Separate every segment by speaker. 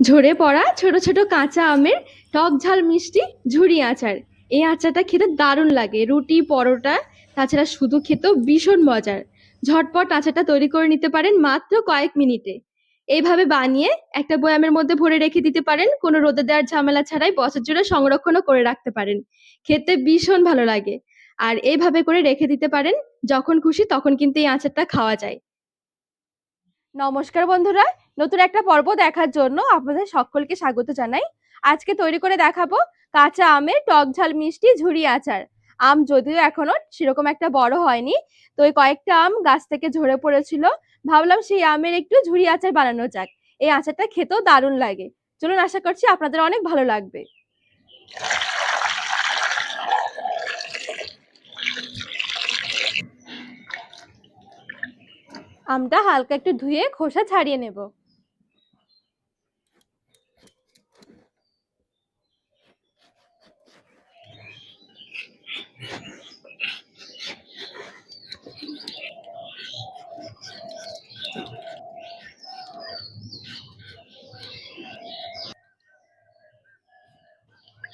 Speaker 1: ঝরে পড়া ছোট ছোট কাঁচা আমের টক ঝাল মিষ্টি ঝুরি আচার। এই আচারটা খেতে দারুণ লাগে রুটি পরোটা, তাছাড়া শুধু খেতেও ভীষণ মজার। ঝটপট আচারটা তৈরি করে নিতে পারেন মাত্র কয়েক মিনিটে। এইভাবে বানিয়ে একটা বয়ামের মধ্যে ভরে রেখে দিতে পারেন, কোনো রোদে দেওয়ার ঝামেলা ছাড়াই বছর জুড়ে সংরক্ষণও করে রাখতে পারেন। খেতে ভীষণ ভালো লাগে। আর এইভাবে করে রেখে দিতে পারেন, যখন খুশি তখন কিন্তু এই আচারটা খাওয়া যায়। নমস্কার বন্ধুরা, নতুন একটা পর্ব দেখার জন্য আপনাদের সকলকে স্বাগত জানাই। আজকে তৈরি করে দেখাবো কাঁচা আমের টক ঝাল মিষ্টি ঝুরি আচার। আম যদিও এখনো সেরকম একটা বড় হয়নি, তো এই কয়েকটা আম গাছ থেকে ঝরে পড়েছিল, ভাবলাম সেই আমের একটু ঝুরি আচার বানানো যাক। এই আচারটা খেতেও দারুণ লাগে। চলুন, আশা করছি আপনাদের অনেক ভালো লাগবে। আমটা হালকা একটু ধুয়ে খোসা ছাড়িয়ে নেব।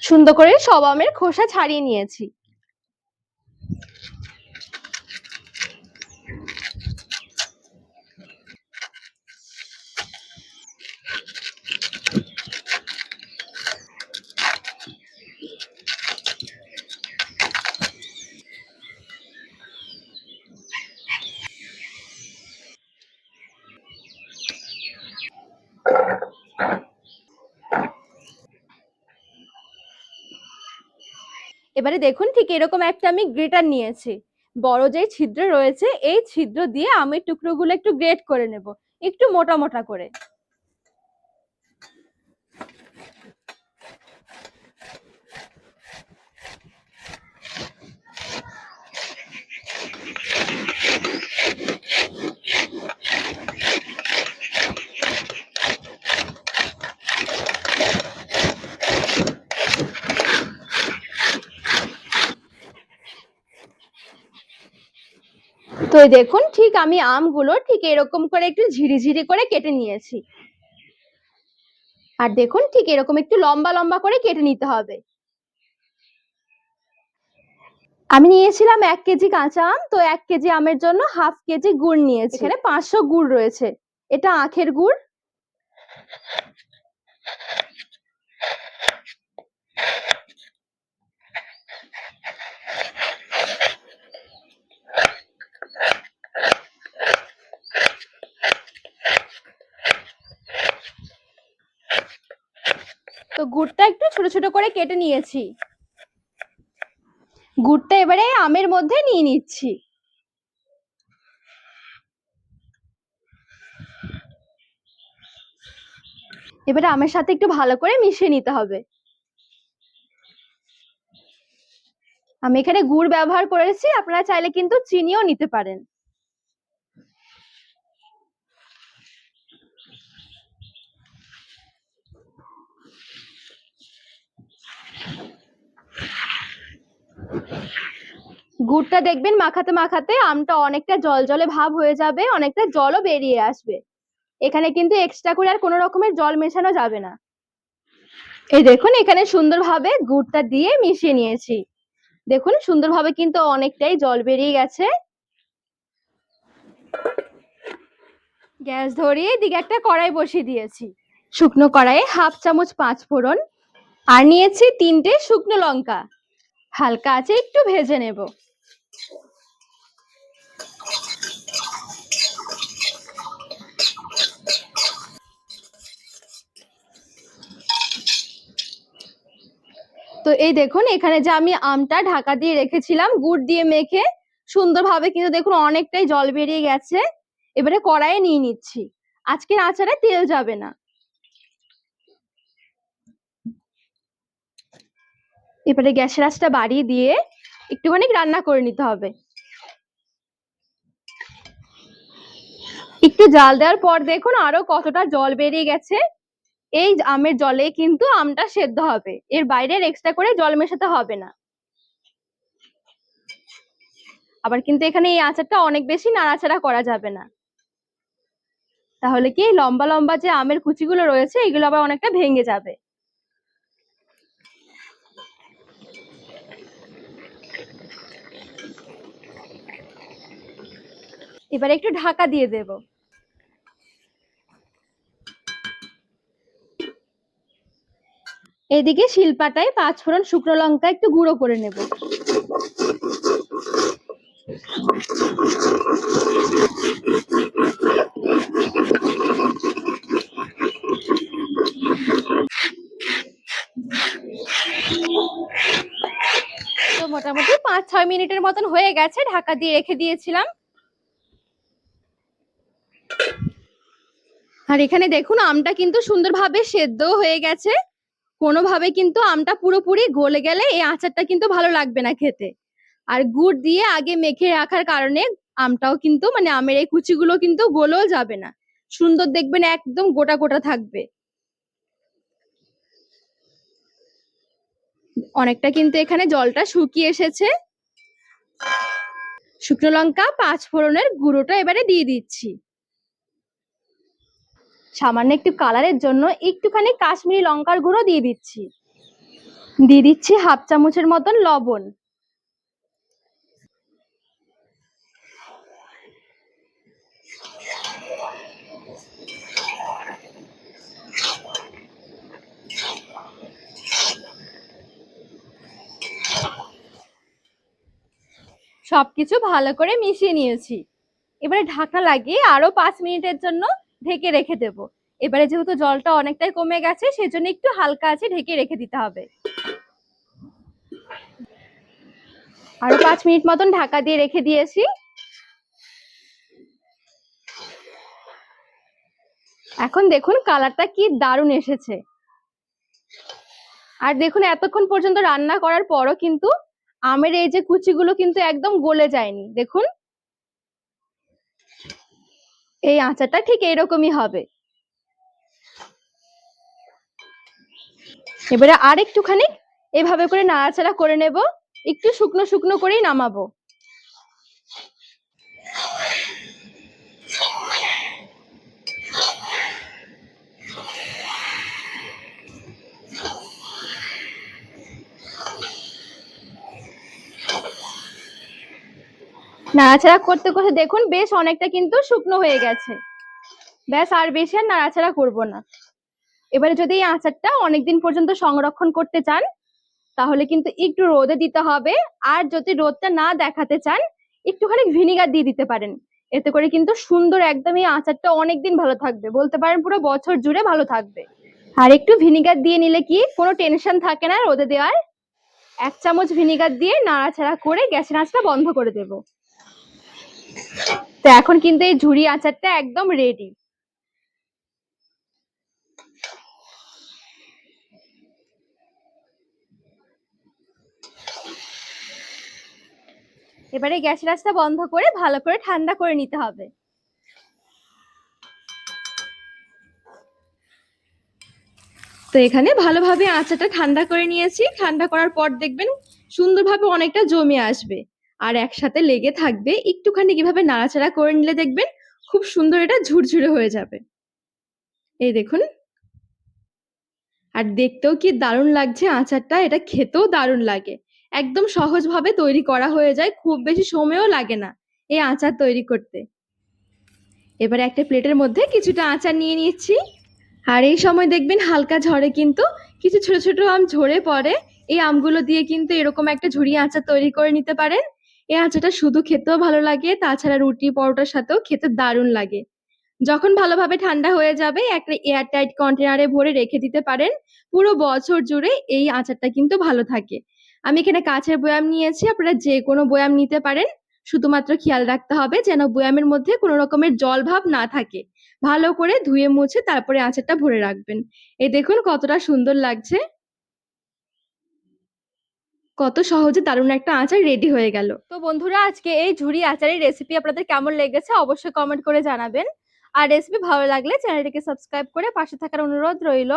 Speaker 1: সুন্দর করে সব আমের খোসা ছাড়িয়ে নিয়েছি। এবারে দেখুন, ঠিক এরকম একটা আমি গ্রেটার নিয়েছি। বড় যে ছিদ্র রয়েছে এই ছিদ্র দিয়ে আমের টুকরোগুলো একটু গ্রেট করে নেব, একটু মোটা মোটা করে। তো দেখুন, ঠিক আমি আমগুলো ঠিক এরকম করে একটু ঝিরিঝিরি করে কেটে নিয়েছি। আর দেখুন, ঠিক এরকম একটু লম্বা লম্বা করে কেটে নিতে হবে। আমি নিয়েছিলাম 1 কেজি কাঁচা আম, তো 1 কেজি আমের জন্য হাফ কেজি গুড় নিয়েছি। এখানে 500 গুড় রয়েছে, এটা আখের গুড়। তো গুড়টা একটু ছোট ছোট করে কেটে নিয়েছি। গুড়টা এবারে আমের মধ্যে নিয়ে নিচ্ছি। এবারে আমের সাথে একটু ভালো করে মিশিয়ে নিতে হবে। আমি এখানে গুড় ব্যবহার করেছি, আপনারা চাইলে কিন্তু চিনিও নিতে পারেন। গুড়টা দেখবেন মাখাতে মাখাতে আমটা অনেকটা জলজলে ভাব হয়ে যাবে, অনেকটা জলও বেরিয়ে আসবে। এখানে কিন্তু এক্সট্রা করে আর কোনো রকমের জল মেশানো যাবে না। এই দেখুন, এখানে সুন্দরভাবে গুড়টা দিয়ে মিশিয়ে নিয়েছি। দেখুন সুন্দরভাবে কিন্তু অনেকটাই জল বেরিয়ে গেছে। গ্যাস ধরিয়ে এদিকে একটা কড়াই বসিয়ে দিয়েছি। শুকনো কড়াইয়ে হাফ চামচ 5 ফোড়ন আর নিয়েছি 3টে শুকনো লঙ্কা। হালকা আছে একটু ভেজে নেব। তো এই দেখুন, এখানে যে আমি আমটা ঢাকা দিয়ে রেখেছিলাম গুড় দিয়ে মেখে, সুন্দরভাবে কিন্তু দেখুন অনেকটাই জল বেরিয়ে গেছে। এবারে কড়াইয়ে নিয়ে নিচ্ছি। আজকের আচারে তেল যাবে না। এবারে গ্যাসের আঁচটা বাড়িয়ে দিয়ে একটুখানি রান্না করে নিতে হবে। একটু জাল দেওয়ার পর দেখুন আরো কতটা জল বেরিয়ে গেছে। এই আমের জলে কিন্তু আমটা সেদ্ধ হবে, এর বাইরে এক্সট্রা করে জল মেশাতে হবে না। আবার কিন্তু এখানে এই আচারটা অনেক বেশি নাড়াচাড়া করা যাবে না, তাহলে কি লম্বা লম্বা যে আমের কুচিগুলো রয়েছে এগুলো আবার অনেকটা ভেঙে যাবে। এবারে একটু ঢাকা দিয়ে দেব। এদিকে শিলপাটায় 5 ফোড়ন শুকনো লঙ্কা একটু গুঁড়ো করে নেব। তো মোটামুটি 5-6 মিনিটের মতন হয়ে গেছে, ঢাকা দিয়ে রেখে দিয়েছিলাম। আর এখানে দেখুন আমটা কিন্তু সুন্দরভাবে সেদ্ধও হয়ে গেছে। কোনোভাবে কিন্তু আমটা পুরোপুরি গলে গেলে এই আচারটা কিন্তু ভালো লাগবে না খেতে। আর গুড় দিয়ে আগে মেখে রাখার কারণে আমটাও কিন্তু মানে আমের এই কুচিগুলো কিন্তু গলেও যাবে না, সুন্দর দেখবেন একদম গোটা গোটা থাকবে। অনেকটা কিন্তু এখানে জলটা শুকিয়ে এসেছে। শুকনো লঙ্কা 5 ফোড়নের গুঁড়োটা এবারে দিয়ে দিচ্ছি। সামান্য একটু কালারের জন্য একটুখানি কাশ্মীরি লঙ্কার গুঁড়ো দিয়ে দিচ্ছি। দিয়ে দিচ্ছি 1/2 চামচের মতন লবণ। সবকিছু ভালো করে মিশিয়ে নিয়েছি। এবারে ঢাকনা লাগিয়ে আরো 5 মিনিটের জন্য ঢেকে রেখে দেব। এবারে যেহেতু জলটা অনেকটাই কমে গেছে সেজন্য একটু হালকা আছে ঢেকে রেখে দিতে হবে। আরো 5 মিনিট মতন ঢাকা দিয়ে রেখে দিয়েছি। এখন দেখুন কালারটা কি দারুণ এসেছে। আর দেখুন এতক্ষণ পর্যন্ত রান্না করার পরও কিন্তু আমের এই যে কুচিগুলো কিন্তু একদম গলে যায়নি। দেখুন এই আচারটা ঠিক এরকমই হবে। এবারে আর একটুখানি এভাবে করে নাড়াচাড়া করে নেব, একটু শুকনো শুকনো করেই নামাবো। নাড়াচাড়া করতে করতে দেখুন বেশ অনেকটা কিন্তু শুকনো হয়ে গেছে। ব্যাস আর বেশি আর নাড়াচাড়া করব না। এবারে যদি এই আচারটা অনেকদিন পর্যন্ত সংরক্ষণ করতে চান তাহলে কিন্তু একটু রোদে দিতে হবে। আর যদি রোদটা না দেখাতে চান একটুখানি ভিনিগার দিয়ে দিতে পারেন। এতে করে কিন্তু সুন্দর একদম এই আচারটা অনেকদিন ভালো থাকবে, বলতে পারেন পুরো বছর জুড়ে ভালো থাকবে। আর একটু ভিনিগার দিয়ে নিলে কি কোনো টেনশন থাকে না রোদে দেওয়ার। 1 চামচ ভিনিগার দিয়ে নাড়াচাড়া করে গ্যাসের আঁচটা বন্ধ করে দেব। তো এখন কিন্তু এই ঝুরি আচারটা একদম রেডি। এবারে গ্যাসের আঁচটা বন্ধ করে ভালো করে ঠান্ডা করে নিতে হবে। তো এখানে ভালোভাবে আচারটা ঠান্ডা করে নিয়েছি। ঠান্ডা করার পর দেখবেন সুন্দরভাবে অনেকটা জমে আসবে আর একসাথে লেগে থাকবে। একটুখানি কিভাবে নাড়াচাড়া করে নিলে দেখবেন খুব সুন্দর এটা ঝুরঝুরে হয়ে যাবে। এই দেখুন, আর দেখতেও কি দারুণ লাগছে আচারটা, এটা খেতেও দারুণ লাগে। একদম সহজভাবে তৈরি করা হয়ে যায়, খুব বেশি সময়ও লাগে না এই আচার তৈরি করতে। এবারে একটা প্লেটের মধ্যে কিছুটা আচার নিয়ে নিচ্ছি। আর এই সময় দেখবেন হালকা ঝড়ে কিন্তু কিছু ছোট ছোট আম ঝরে পড়ে। এই আমগুলো দিয়ে কিন্তু এরকম একটা ঝুরি আচার তৈরি করে নিতে পারেন। এই আচারটা শুধু খেতেও ভালো লাগে, তাছাড়া রুটি পরোটার সাথেও খেতে দারুণ লাগে। যখন ভালোভাবে ঠান্ডা হয়ে যাবে একটা এয়ারটাইট কন্টেনারে ভরে রেখে দিতে পারেন। পুরো বছর জুড়ে এই আচারটা কিন্তু ভালো থাকে। আমি এখানে কাঁচের বয়াম নিয়েছি, আপনারা যে কোনো বয়াম নিতে পারেন। শুধুমাত্র খেয়াল রাখতে হবে যেন বয়ামের মধ্যে কোনো রকমের জল ভাব না থাকে। ভালো করে ধুয়ে মুছে তারপরে আচারটা ভরে রাখবেন। এই দেখুন কতটা সুন্দর লাগছে, কত সহজে দারুণ একটা আচার রেডি হয়ে গেল। তো বন্ধুরা আজকে এই ঝুরি আচারের রেসিপি আপনাদের কেমন লেগেছে অবশ্যই কমেন্ট করে জানাবেন। আর রেসিপি ভালো লাগলে চ্যানেলটিকে সাবস্ক্রাইব করে পাশে থাকার অনুরোধ রইল।